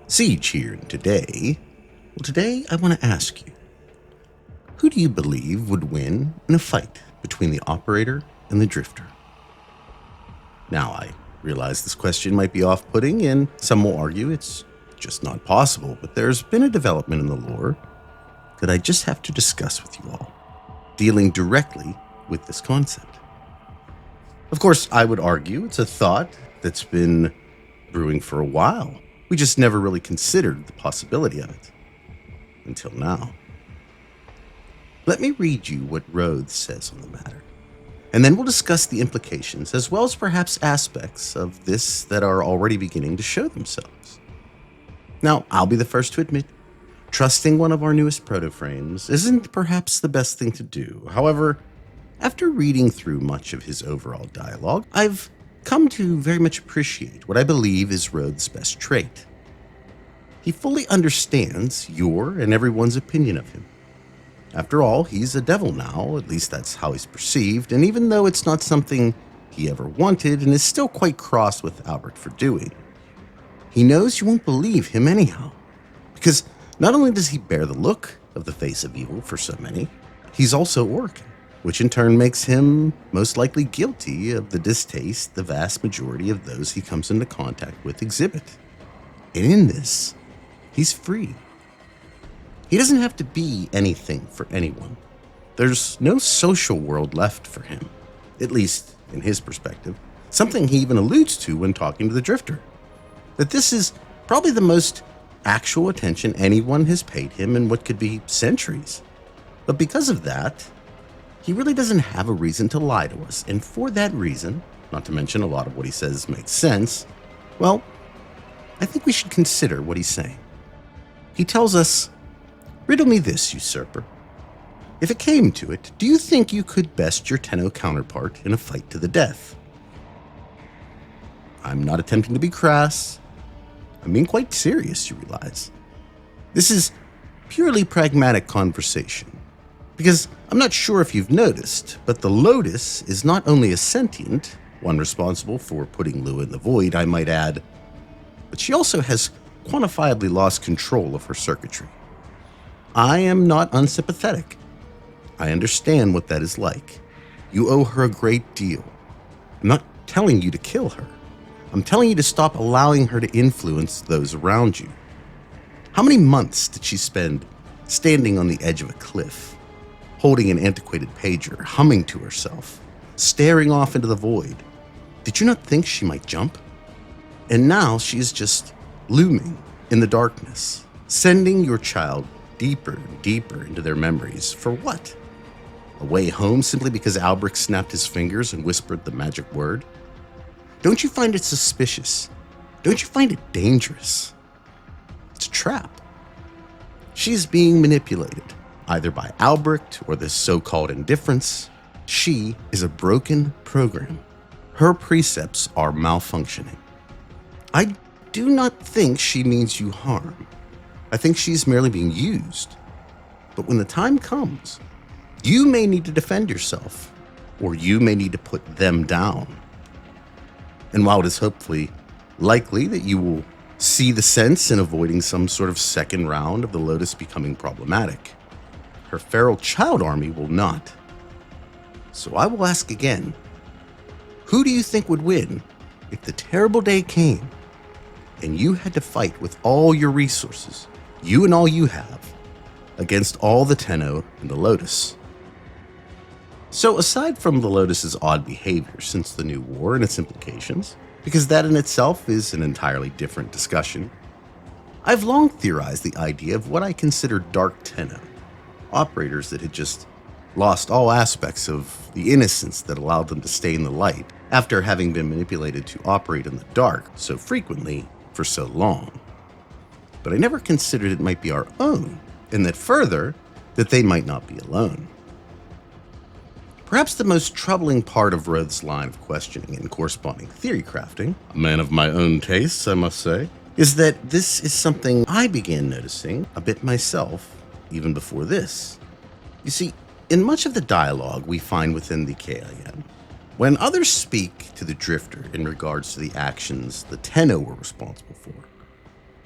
Siege here, and today I want to ask you, who do you believe would win in a fight between the operator and the drifter? Now, I realize this question might be off-putting, and some will argue it's just not possible, but there's been a development in the lore that I just have to discuss with you all, dealing directly with this concept. Of course, I would argue it's a thought that's been brewing for a while. We just never really considered the possibility of it. Until now. Let me read you what Roethe says on the matter, and then we'll discuss the implications as well as perhaps aspects of this that are already beginning to show themselves. Now, I'll be the first to admit, trusting one of our newest proto-frames isn't perhaps the best thing to do. However, after reading through much of his overall dialogue, I've come to very much appreciate what I believe is Roethe's best trait. He fully understands your and everyone's opinion of him. After all, he's a devil now, at least that's how he's perceived, and even though it's not something he ever wanted and is still quite cross with Albrecht for doing, he knows you won't believe him anyhow. Because not only does he bear the look of the face of evil for so many, he's also orokin, which in turn makes him most likely guilty of the distaste the vast majority of those he comes into contact with exhibit. And in this, he's free. He doesn't have to be anything for anyone. There's no social world left for him, at least in his perspective, something he even alludes to when talking to the Drifter, that this is probably the most actual attention anyone has paid him in what could be centuries. But because of that, he really doesn't have a reason to lie to us, and for that reason, not to mention a lot of what he says makes sense, well, I think we should consider what he's saying. He tells us, "Riddle me this, Usurper. If it came to it, do you think you could best your Tenno counterpart in a fight to the death?" I'm not attempting to be crass. I'm being quite serious, you realize. This is purely pragmatic conversation. Because I'm not sure if you've noticed, but the Lotus is not only a sentient, one responsible for putting Lua in the void, I might add, but she also has quantifiably lost control of her circuitry. I am not unsympathetic. I understand what that is like. You owe her a great deal. I'm not telling you to kill her. I'm telling you to stop allowing her to influence those around you. How many months did she spend standing on the edge of a cliff, holding an antiquated pager, humming to herself, staring off into the void? Did you not think she might jump? And now she is just looming in the darkness, sending your child deeper and deeper into their memories. For what? A way home simply because Albrecht snapped his fingers and whispered the magic word? Don't you find it suspicious? Don't you find it dangerous? It's a trap. She is being manipulated, either by Albrecht or this so-called Indifference. She is a broken program. Her precepts are malfunctioning. I do not think she means you harm. I think she's merely being used. But when the time comes, you may need to defend yourself, or you may need to put them down. And while it is hopefully likely that you will see the sense in avoiding some sort of second round of the Lotus becoming problematic, her feral child army will not. So I will ask again, who do you think would win if the terrible day came and you had to fight with all your resources, you and all you have, against all the Tenno and the Lotus? So aside from the Lotus's odd behavior since the New War and its implications, because that in itself is an entirely different discussion, I've long theorized the idea of what I consider dark Tenno, operators that had just lost all aspects of the innocence that allowed them to stay in the light after having been manipulated to operate in the dark so frequently for so long. But I never considered it might be our own, and that further, that they might not be alone. Perhaps the most troubling part of Roethe's line of questioning and corresponding theory crafting, a man of my own tastes, I must say, is that this is something I began noticing a bit myself even before this. You see, in much of the dialogue we find within the KIM, when others speak to the Drifter in regards to the actions the Tenno were responsible for,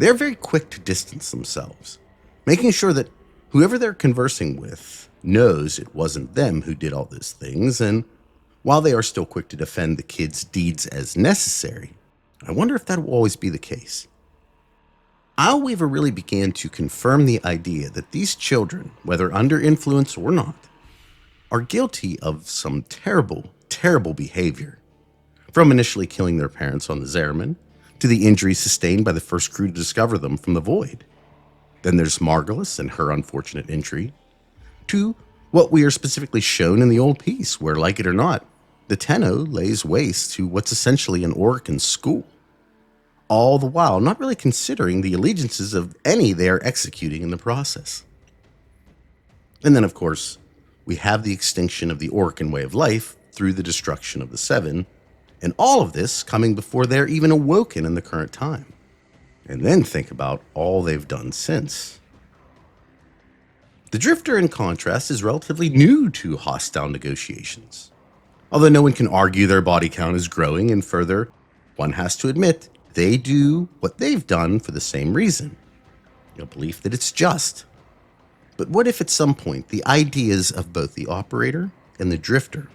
They're very quick to distance themselves, making sure that whoever they're conversing with knows it wasn't them who did all those things, and while they are still quick to defend the kids' deeds as necessary, I wonder if that will always be the case. Weaver really began to confirm the idea that these children, whether under influence or not, are guilty of some terrible, terrible behavior. From initially killing their parents on the Zariman, to the injuries sustained by the first crew to discover them from the void. Then there's Margulis and her unfortunate injury, to what we are specifically shown in the old piece, where, like it or not, the Tenno lays waste to what's essentially an orokin school, all the while not really considering the allegiances of any they are executing in the process. And then, of course, we have the extinction of the orokin way of life through the destruction of the Seven, and all of this coming before they're even awoken in the current time. And then think about all they've done since. The Drifter, in contrast, is relatively new to hostile negotiations. Although no one can argue their body count is growing, and further, one has to admit they do what they've done for the same reason, a belief that it's just. But what if at some point the ideas of both the operator and the Drifter,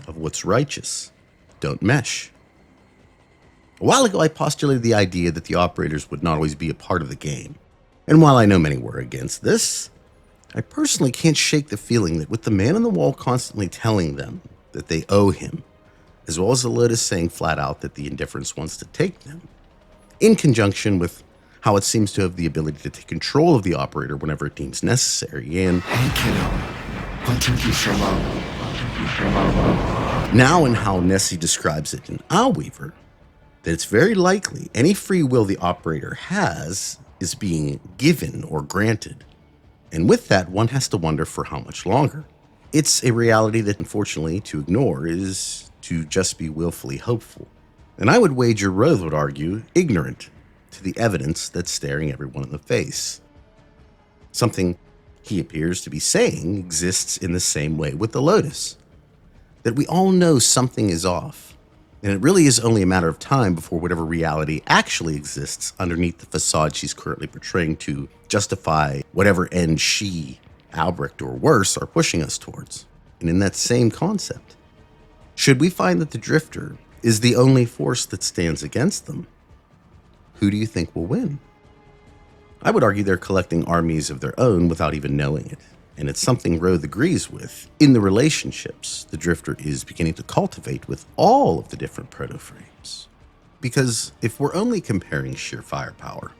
of what's righteous, don't mesh? A while ago I postulated the idea that the operators would not always be a part of the game, and while I know many were against this, I personally can't shake the feeling that with the man on the wall constantly telling them that they owe him, as well as the Lotus saying flat out that the Indifference wants to take them, in conjunction with how it seems to have the ability to take control of the operator whenever it deems necessary, and hey kiddo, what took you so long? Now in how Nessie describes it in Weaver, that it's very likely any free will the operator has is being given or granted. And with that, one has to wonder for how much longer. It's a reality that, unfortunately, to ignore is to just be willfully hopeful. And I would wager Roethe would argue ignorant to the evidence that's staring everyone in the face. Something he appears to be saying exists in the same way with the Lotus. That we all know something is off, and it really is only a matter of time before whatever reality actually exists underneath the facade she's currently portraying to justify whatever end she, Albrecht, or worse, are pushing us towards. And in that same concept, should we find that the Drifter is the only force that stands against them, who do you think will win? I would argue they're collecting armies of their own without even knowing it. And it's something Roethe agrees with in the relationships the Drifter is beginning to cultivate with all of the different proto-frames. Because if we're only comparing sheer firepower,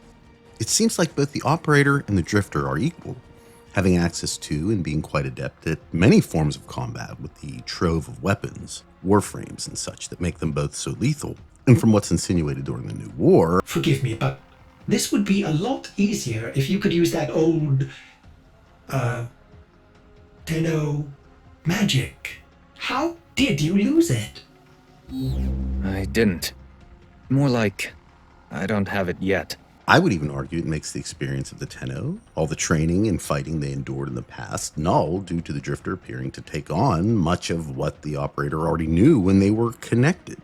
it seems like both the operator and the Drifter are equal, having access to and being quite adept at many forms of combat with the trove of weapons, Warframe'S and such that make them both so lethal. And from what's insinuated during the New War... Forgive me, but this would be a lot easier if you could use that old... Tenno magic. How did you lose it? I didn't. More like, I don't have it yet. I would even argue it makes the experience of the Tenno, all the training and fighting they endured in the past, null due to the Drifter appearing to take on much of what the operator already knew when they were connected.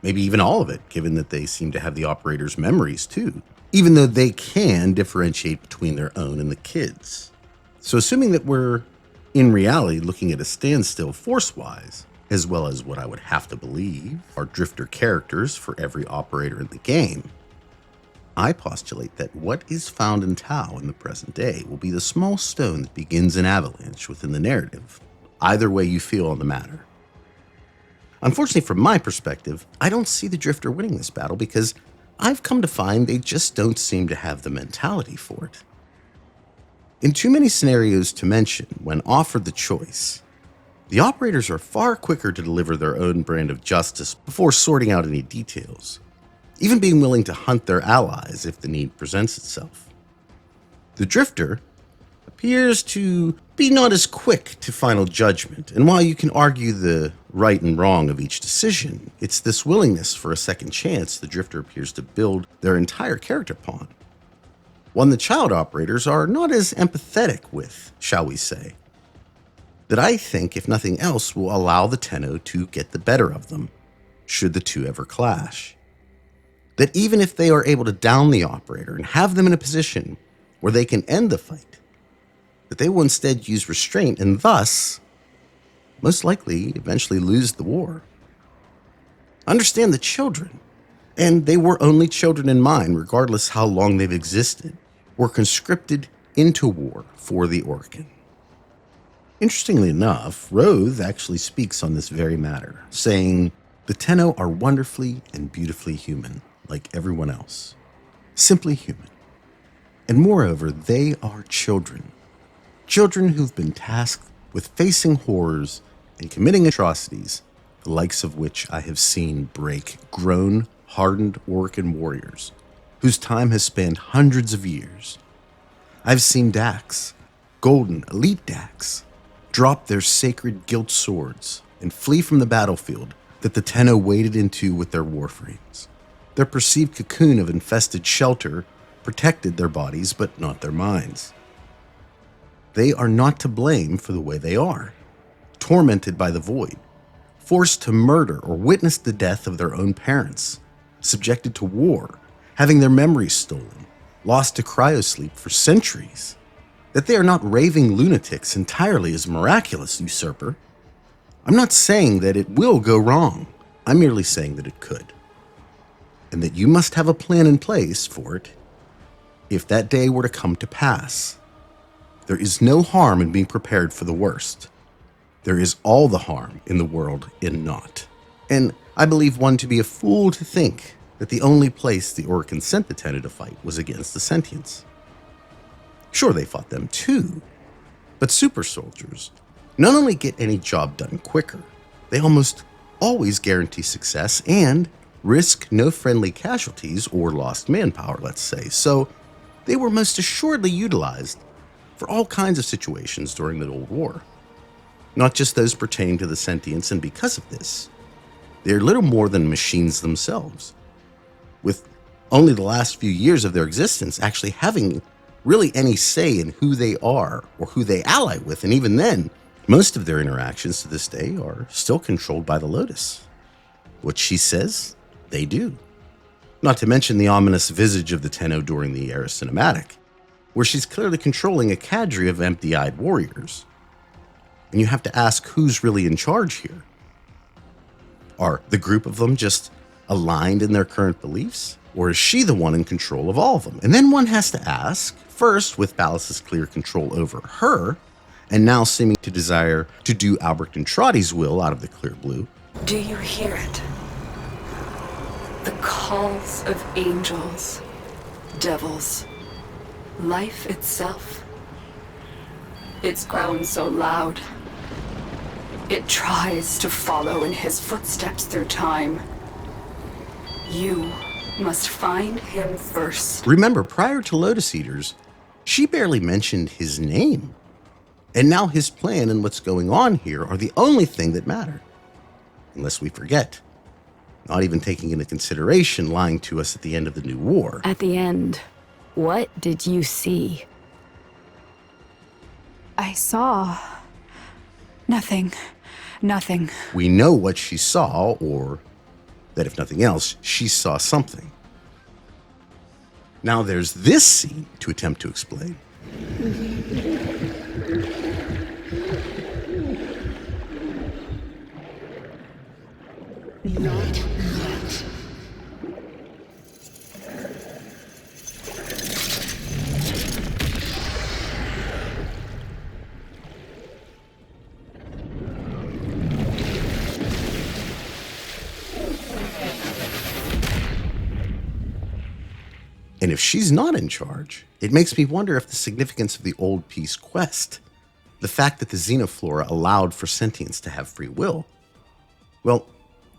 Maybe even all of it, given that they seem to have the operator's memories too, even though they can differentiate between their own and the kids. So assuming that we're in reality looking at a standstill force-wise, as well as what I would have to believe are Drifter characters for every operator in the game, I postulate that what is found in Tau in the present day will be the small stone that begins an avalanche within the narrative, either way you feel on the matter. Unfortunately, from my perspective, I don't see the Drifter winning this battle because I've come to find they just don't seem to have the mentality for it. In too many scenarios to mention, when offered the choice, the operators are far quicker to deliver their own brand of justice before sorting out any details, even being willing to hunt their allies if the need presents itself. The Drifter appears to be not as quick to final judgment, and while you can argue the right and wrong of each decision, it's this willingness for a second chance the Drifter appears to build their entire character upon. One the child operators are not as empathetic with, shall we say, that I think, if nothing else, will allow the Tenno to get the better of them, should the two ever clash. that even if they are able to down the operator and have them in a position where they can end the fight, that they will instead use restraint and thus, most likely, eventually lose the war. Understand the children, and they were only children in mind, regardless how long they've existed, were conscripted into war for the orokin. Interestingly enough, Roethe actually speaks on this very matter, saying, "The Tenno are wonderfully and beautifully human, like everyone else. Simply human. And moreover, they are children. Children who've been tasked with facing horrors and committing atrocities, the likes of which I have seen break grown, hardened orokin warriors, whose time has spanned hundreds of years. I've seen Dax, golden elite Dax, drop their sacred gilt swords and flee from the battlefield that the Tenno waded into with their Warframe'S. Their perceived cocoon of infested shelter protected their bodies, but not their minds. They are not to blame for the way they are, tormented by the void, forced to murder or witness the death of their own parents, subjected to war, having their memories stolen, lost to cryosleep for centuries. That they are not raving lunatics entirely is miraculous, Usurper. I'm not saying that it will go wrong. I'm merely saying that it could. And that you must have a plan in place for it if that day were to come to pass. There is no harm in being prepared for the worst. There is all the harm in the world in naught. And I believe one to be a fool to think that the only place the orokin sent the Tenno to fight was against the sentients. Sure, they fought them too, but super soldiers not only get any job done quicker, they almost always guarantee success and risk no friendly casualties or lost manpower, let's say. So they were most assuredly utilized for all kinds of situations during the Old War, not just those pertaining to the sentients, and because of this, they're little more than machines themselves, with only the last few years of their existence actually having really any say in who they are or who they ally with, and even then, most of their interactions to this day are still controlled by the Lotus. What she says, they do. Not to mention the ominous visage of the Tenno during the Era cinematic, where she's clearly controlling a cadre of empty-eyed warriors. And you have to ask who's really in charge here. Are the group of them just aligned in their current beliefs? Or is she the one in control of all of them? And then one has to ask, first with Ballas's clear control over her, and now seeming to desire to do Albrecht and Trotty's will out of the clear blue. Do you hear it? The calls of angels, devils, life itself. It's grown so loud. It tries to follow in his footsteps through time. You must find him first. Remember, prior to Lotus Eaters, she barely mentioned his name. And now his plan and what's going on here are the only thing that matter. Unless we forget, not even taking into consideration lying to us at the end of the New War. At the end, what did you see? I saw nothing. Nothing. We know what she saw, or that if nothing else, she saw something. Now there's this scene to attempt to explain. Not yet. And if she's not in charge, it makes me wonder if the significance of the Old Peace quest, the fact that the Xenoflora allowed for sentients to have free will, well,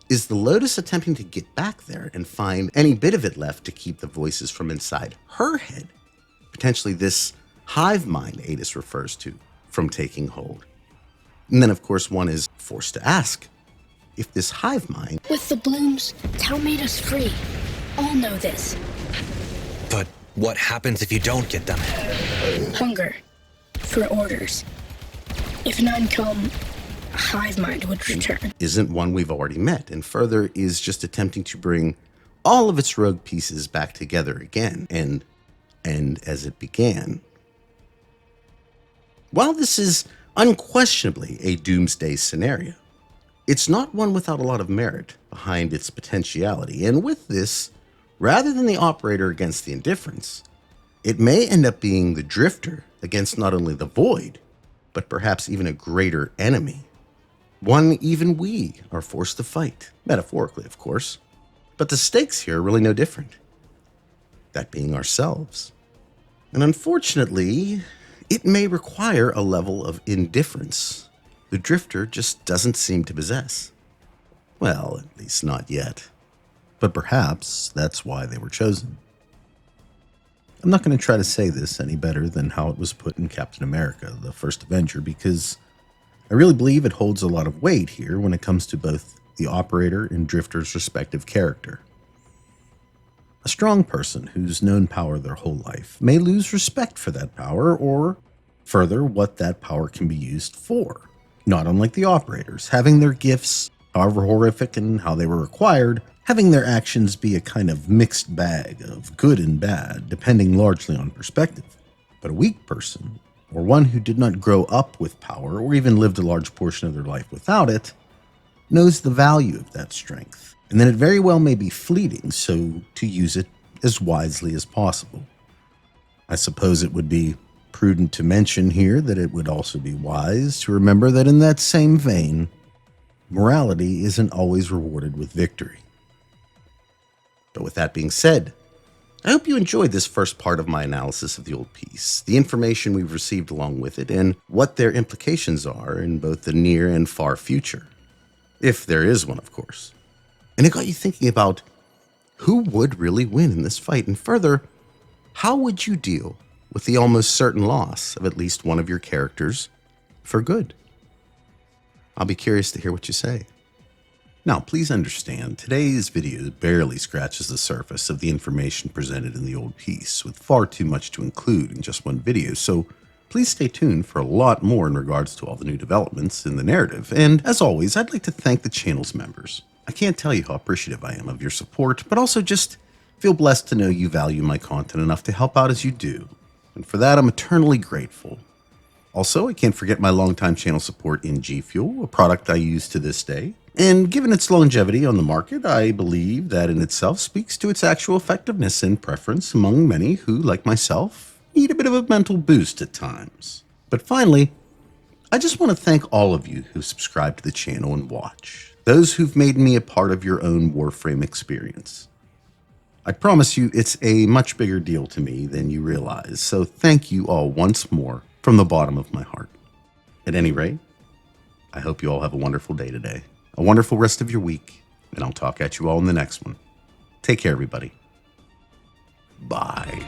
is the Lotus attempting to get back there and find any bit of it left to keep the voices from inside her head, potentially this hive mind Adis refers to, from taking hold? And then, of course, one is forced to ask if this hive mind... With the blooms, Tau made us free. All know this. But what happens if you don't get them? Hunger. For orders. If none come, hive mind would return. Isn't one we've already met, and further is just attempting to bring all of its rogue pieces back together again and end as it began. While this is unquestionably a doomsday scenario, it's not one without a lot of merit behind its potentiality, and with this, rather than the operator against the Indifference, it may end up being the Drifter against not only the Void, but perhaps even a greater enemy. One even we are forced to fight, metaphorically of course, but the stakes here are really no different. That being ourselves. And unfortunately, it may require a level of indifference the Drifter just doesn't seem to possess. Well, at least not yet. But perhaps that's why they were chosen. I'm not going to try to say this any better than how it was put in Captain America, the First Avenger, because I really believe it holds a lot of weight here when it comes to both the operator and Drifter's respective character. A strong person who's known power their whole life may lose respect for that power, or further, what that power can be used for. Not unlike the operators, having their gifts, however horrific and how they were acquired, having their actions be a kind of mixed bag of good and bad, depending largely on perspective. But a weak person, or one who did not grow up with power, or even lived a large portion of their life without it, knows the value of that strength, and that it very well may be fleeting, so to use it as wisely as possible. I suppose it would be prudent to mention here that it would also be wise to remember that in that same vein, morality isn't always rewarded with victory. But with that being said, I hope you enjoyed this first part of my analysis of the old piece, the information we've received along with it, and what their implications are in both the near and far future. If there is one, of course. And it got you thinking about who would really win in this fight, and further, how would you deal with the almost certain loss of at least one of your characters for good? I'll be curious to hear what you say. Now, please understand, today's video barely scratches the surface of the information presented in the old piece, with far too much to include in just one video, so please stay tuned for a lot more in regards to all the new developments in the narrative. And as always, I'd like to thank the channel's members. I can't tell you how appreciative I am of your support, but also just feel blessed to know you value my content enough to help out as you do. And for that, I'm eternally grateful. Also, I can't forget my longtime channel support in G Fuel, a product I use to this day. And given its longevity on the market, I believe that in itself speaks to its actual effectiveness and preference among many who, like myself, need a bit of a mental boost at times. But finally, I just want to thank all of you who subscribe to the channel and watch, those who've made me a part of your own Warframe experience. I promise you it's a much bigger deal to me than you realize, so thank you all once more from the bottom of my heart. At any rate, I hope you all have a wonderful day today, a wonderful rest of your week, and I'll talk at you all in the next one. Take care, everybody. Bye.